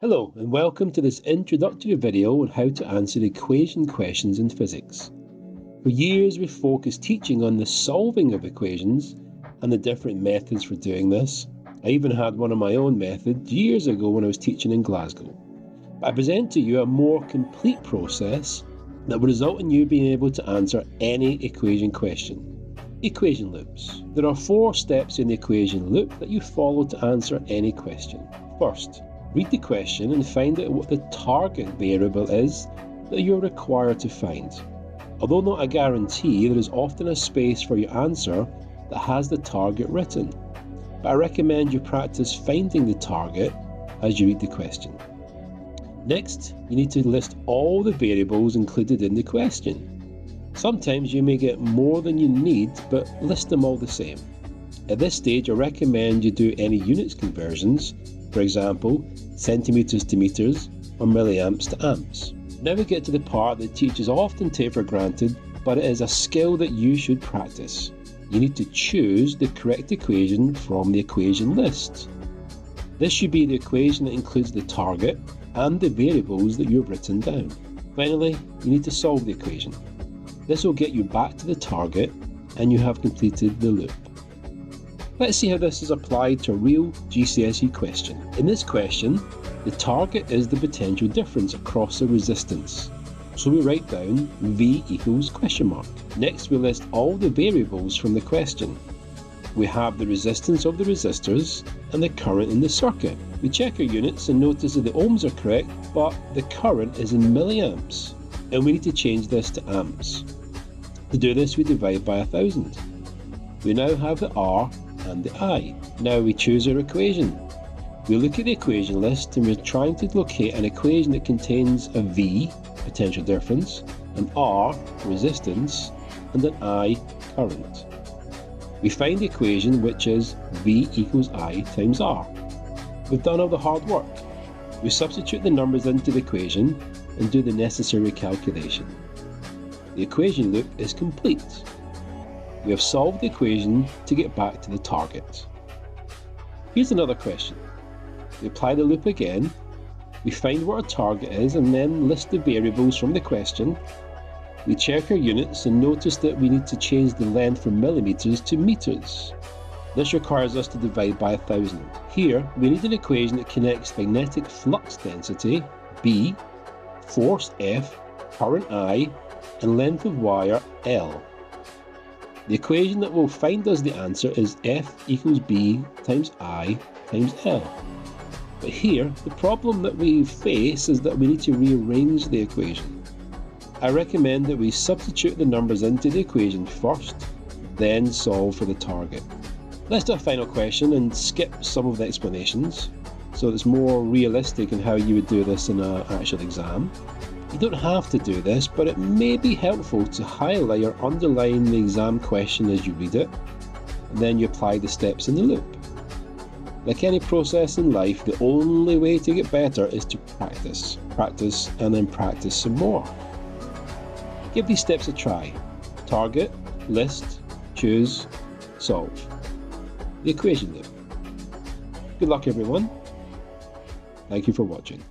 Hello and welcome to this introductory video on how to answer equation questions in physics. For years we've focused teaching on the solving of equations and the different methods for doing this. I even had one of my own methods years ago when I was teaching in Glasgow. But I present to you a more complete process that will result in you being able to answer any equation question. Equation loops. There are 4 steps in the equation loop that you follow to answer any question. First, read the question and find out what the target variable is that you're required to find. Although not a guarantee, there is often a space for your answer that has the target written. But I recommend you practice finding the target as you read the question. Next, you need to list all the variables included in the question. Sometimes you may get more than you need, but list them all the same. At this stage, I recommend you do any units conversions, for example, centimetres to metres or milliamps to amps. Now we get to the part that teachers often take for granted, but it is a skill that you should practice. You need to choose the correct equation from the equation list. This should be the equation that includes the target and the variables that you've written down. Finally, you need to solve the equation. This will get you back to the target and you have completed the loop. Let's see how this is applied to a real GCSE question. In this question, the target is the potential difference across a resistance. So we write down V equals question mark. Next, we list all the variables from the question. We have the resistance of the resistors and the current in the circuit. We check our units and notice that the ohms are correct, but the current is in milliamps. And we need to change this to amps. To do this, we divide by 1000. We now have the R and the I. Now we choose our equation. We look at the equation list and we're trying to locate an equation that contains a V, potential difference, an R, resistance, and an I, current. We find the equation which is V equals I times R. We've done all the hard work. We substitute the numbers into the equation and do the necessary calculation. The equation loop is complete. We have solved the equation to get back to the target. Here's another question. We apply the loop again, we find what our target is and then list the variables from the question. We check our units and notice that we need to change the length from millimetres to metres. This requires us to divide by 1000. Here, we need an equation that connects magnetic flux density, B, force F, current I, and length of wire, L. The equation that will find us the answer is F equals B times I times L. But here, the problem that we face is that we need to rearrange the equation. I recommend that we substitute the numbers into the equation first, then solve for the target. Let's do a final question and skip some of the explanations, so it's more realistic in how you would do this in an actual exam. You don't have to do this, but it may be helpful to highlight or underline the exam question as you read it, and then you apply the steps in the loop. Like any process in life, the only way to get better is to practice, and then practice some more. Give these steps a try. Target, list, choose, solve. The equation loop. Good luck everyone. Thank you for watching.